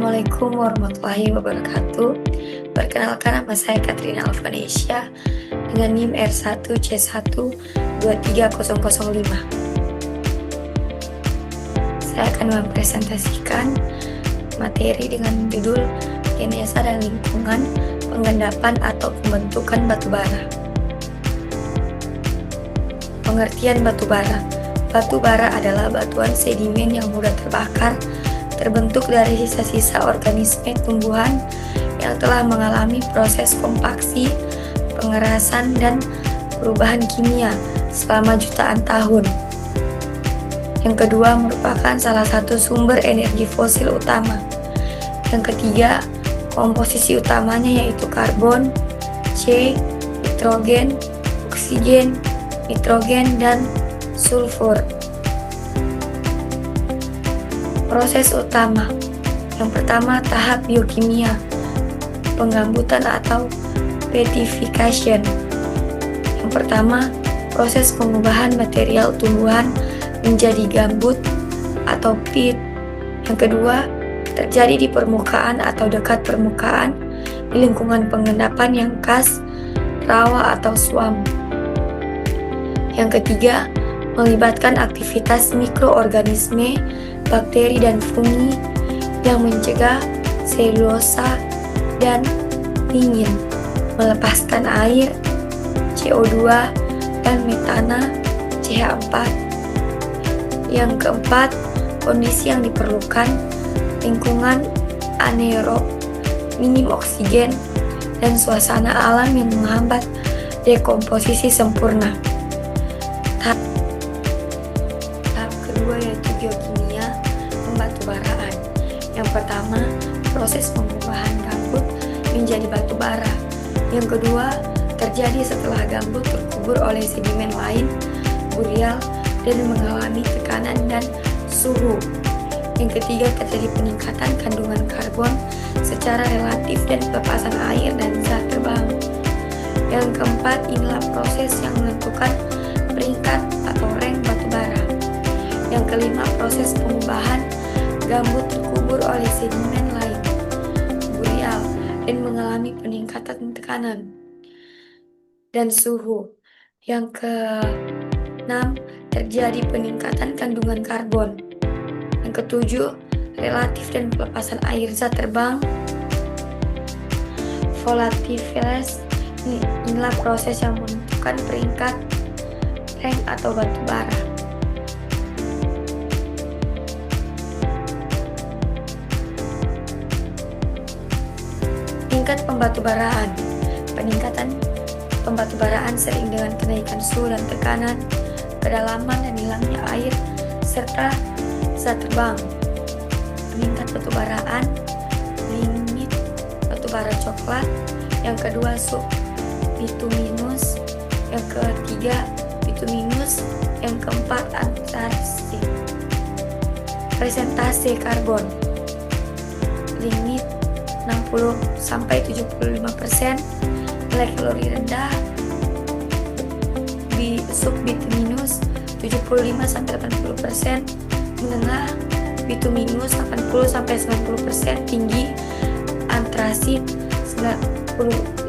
Assalamualaikum warahmatullahi wabarakatuh. Perkenalkan, nama saya Katrina Alvanesya dengan NIM R1C1230005. Saya akan mempresentasikan materi dengan judul Genesa dan Lingkungan Pengendapan atau Pembentukan Batubara. Pengertian batubara. Batubara adalah batuan sedimen yang mudah terbakar, terbentuk dari sisa-sisa organisme tumbuhan yang telah mengalami proses kompaksi, pengerasan, dan perubahan kimia selama jutaan tahun. Yang kedua, merupakan salah satu sumber energi fosil utama. Yang ketiga, komposisi utamanya yaitu karbon, C, nitrogen, oksigen, nitrogen, dan sulfur. Proses utama. Yang pertama, tahap biokimia, penggambutan atau petrification. Yang pertama, proses pengubahan material tumbuhan menjadi gambut atau peat. Yang kedua, terjadi di permukaan atau dekat permukaan di lingkungan pengendapan yang khas rawa atau swamp. Yang ketiga, melibatkan aktivitas mikroorganisme, bakteri, dan fungi yang mencegah selulosa dan dingin, melepaskan air, CO2, dan metana, CH4. Yang keempat, kondisi yang diperlukan, lingkungan anaerob, minim oksigen, dan suasana alam yang menghambat dekomposisi sempurna. Tahap kedua yaitu geokimia pembatubaraan. Yang pertama, proses pengubahan gambut menjadi batu bara. Yang kedua, terjadi setelah gambut terkubur oleh sedimen lain, burial, dan mengalami tekanan dan suhu. Yang ketiga, terjadi peningkatan kandungan karbon secara relatif dan pelepasan air dan zat terbang. Yang keempat, inilah proses yang menentukan peringkat atau rank batubara. Yang kelima, proses pengubahan gambut terkubur oleh sedimen lain, burial, dan mengalami peningkatan tekanan dan suhu. Yang keenam, terjadi peningkatan kandungan karbon. Yang ketujuh, relatif dan pelepasan air zat terbang. Volatilitas, inilah proses yang menentukan peringkat rank atau batu bara. Tingkat pembatubaraan. Peningkatan pembatubaraan sering dengan kenaikan suhu dan tekanan, kedalaman dan hilangnya air, serta zat terbang. Peningkat batubaraan, limit batubara coklat. Yang kedua, subbituminus. Yang ketiga, bituminus. Yang keempat, antrasit. Presentase karbon, limit 60-75%, nilai kalori rendah, subbituminus 75-80%, menengah bituminus 80-90%, tinggi antrasit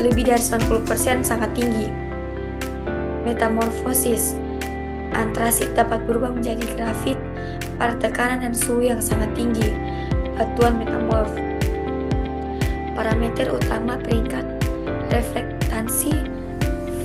lebih dari 90%, sangat tinggi. Metamorfosis. Antrasit dapat berubah menjadi grafit pada tekanan dan suhu yang sangat tinggi. Batuan metamorf. Parameter utama peringkat reflektansi,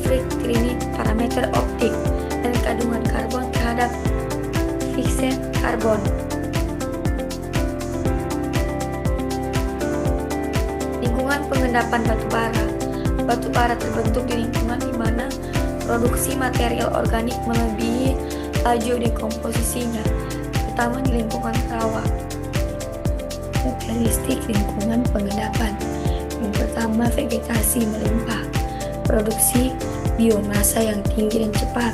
Frick-Trinit, parameter optik, dan kandungan karbon terhadap fixed karbon. Lingkungan pengendapan batubara. Batubara terbentuk di lingkungan di mana produksi material organik melebihi laju dekomposisinya, terutama di lingkungan rawa. Karakteristik lingkungan pengendapan. Yang pertama, vegetasi melimpah, produksi biomasa yang tinggi dan cepat.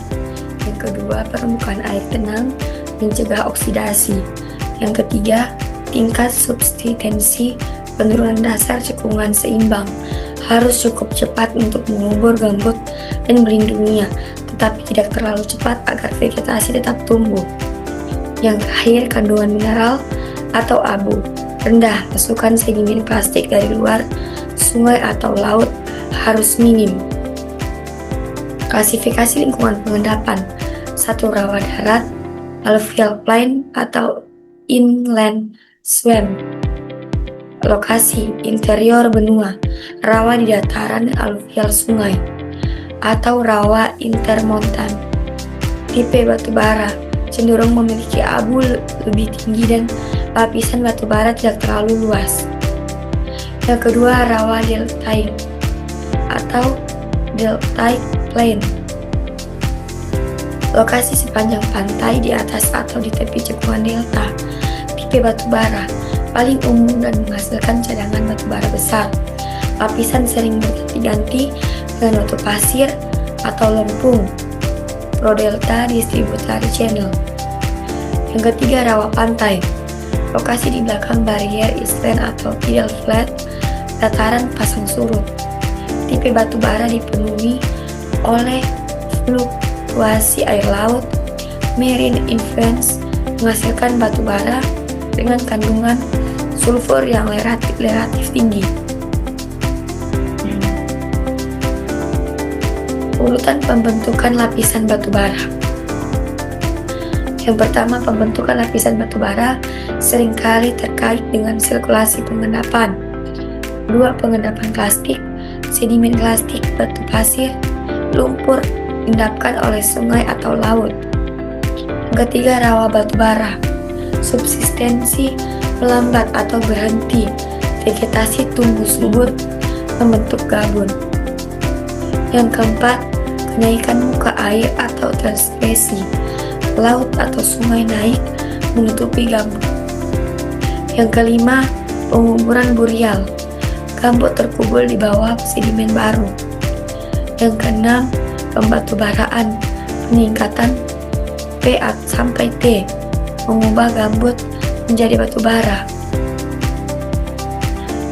Yang kedua, permukaan air tenang, mencegah oksidasi. Yang ketiga, tingkat subsistensi, penurunan dasar cekungan seimbang, harus cukup cepat untuk mengubur gambut dan melindunginya, tetapi tidak terlalu cepat agar vegetasi tetap tumbuh. Yang terakhir, kandungan mineral atau abu. rendah. Pasukan sedimen plastik dari luar sungai atau laut harus minim. Klasifikasi lingkungan pengendapan: 1. Rawa darat, alluvial plain atau inland swamp. Lokasi: interior benua, rawa di dataran alluvial sungai, atau rawa intermontan. Tipe batu bara: cenderung memiliki abu lebih tinggi dan lapisan batu bara tidak terlalu luas. Yang kedua, rawa deltaic atau deltaic plain. Lokasi sepanjang pantai, di atas atau di tepi cekungan delta. Tipe batu bara: paling umum dan menghasilkan cadangan batu bara besar. Lapisan sering berganti-ganti dengan batu pasir atau lempung. Pro-delta distributary channel. Yang ketiga, rawa pantai. Lokasi di belakang barier eastland atau tidal flat, dataran pasang surut. Tipe batu bara dipenuhi oleh fluktuasi air laut, marine influence, menghasilkan batu bara dengan kandungan sulfur yang relatif tinggi. Urutan pembentukan lapisan batu bara. Yang pertama, pembentukan lapisan batu bara seringkali terkait dengan sirkulasi pengendapan. 2. Pengendapan plastik, sedimen plastik, batu pasir, lumpur diendapkan oleh sungai atau laut. Yang ketiga, rawa batu bara. Subsistensi melambat atau berhenti, vegetasi tumbuh subur membentuk gabun. Yang keempat, kenaikan muka air atau transgresi, laut atau sungai naik menutupi gambut. Yang kelima, penguburan burial, gambut terkubur di bawah sedimen baru. Yang keenam, pembatubaraan, peningkatan P sampai T, mengubah gambut menjadi batu bara.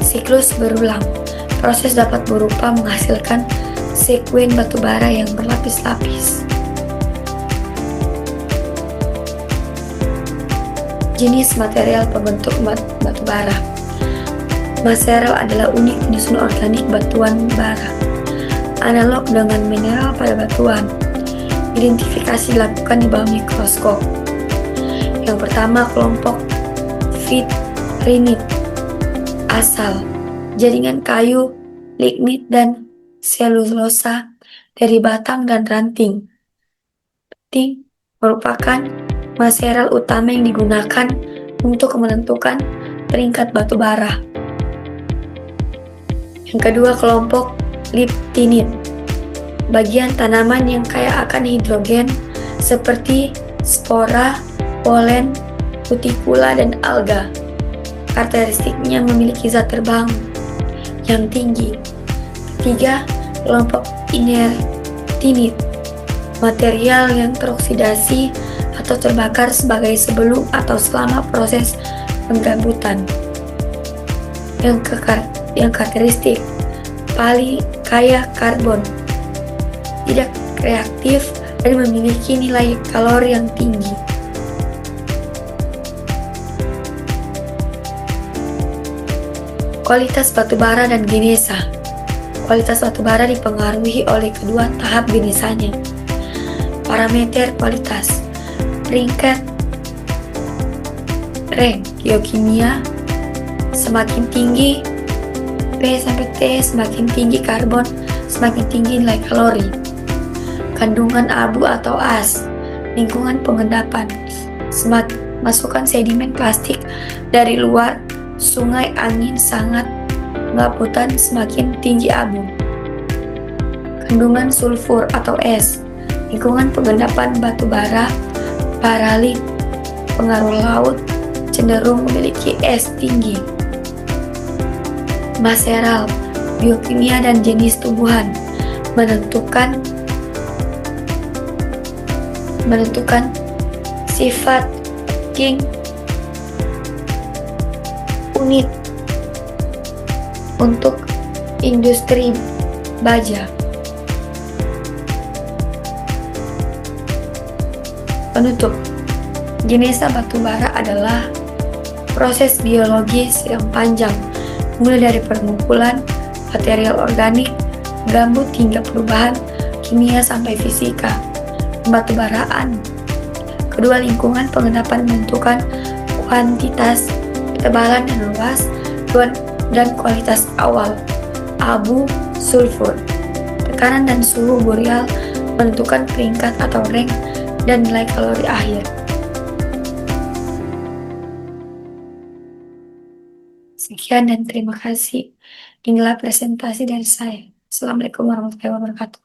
Siklus berulang. Proses dapat berupa menghasilkan sekuen batu bara yang berlapis-lapis. Jenis material pembentuk batu bara. Maseral adalah unit penyusun organik batuan bara, analog dengan mineral pada batuan. Identifikasi dilakukan di bawah mikroskop. Yang pertama, kelompok vitrinit. Asal: jaringan kayu, lignit, dan selulosa dari batang dan ranting. Penting merupakan maseral utama yang digunakan untuk menentukan peringkat batu bara. Yang kedua, kelompok liptinit. Bagian tanaman yang kaya akan hidrogen seperti spora, polen, kutikula, dan alga. Karakteristiknya memiliki zat terbang yang tinggi. Ketiga, kelompok inertinit. Material yang teroksidasi atau terbakar sebagai sebelum atau selama proses penggambutan. Yang karakteristik paling kaya karbon, tidak reaktif, dan memiliki nilai kalori yang tinggi. Kualitas batu bara dan genesa. Kualitas batu bara dipengaruhi oleh kedua tahap genesanya. Parameter kualitas: peringkat rank geokimia, semakin tinggi P sampai T, semakin tinggi karbon, semakin tinggi nilai kalori. Kandungan abu atau as. Lingkungan pengendapan: masukkan sedimen plastik dari luar sungai, angin sangat pengaputan, semakin tinggi abu. Kandungan sulfur atau es. Lingkungan pengendapan batu bara paralik, pengaruh laut, cenderung memiliki es tinggi. Maseral, biokimia dan jenis tumbuhan menentukan sifat king unit untuk industri baja. Penutup. Genesa batu bara adalah proses biologis yang panjang, mulai dari pengumpulan material organik, gambut hingga perubahan kimia sampai fisika. Pembatubaraan. Kedua lingkungan pengendapan menentukan kuantitas, ketebalan dan luas, dan kualitas awal. Abu, sulfur. Tekanan dan suhu boreal menentukan peringkat atau rank dan nilai kalori akhir. Sekian dan terima kasih. Inilah presentasi dari saya. Assalamualaikum warahmatullahi wabarakatuh.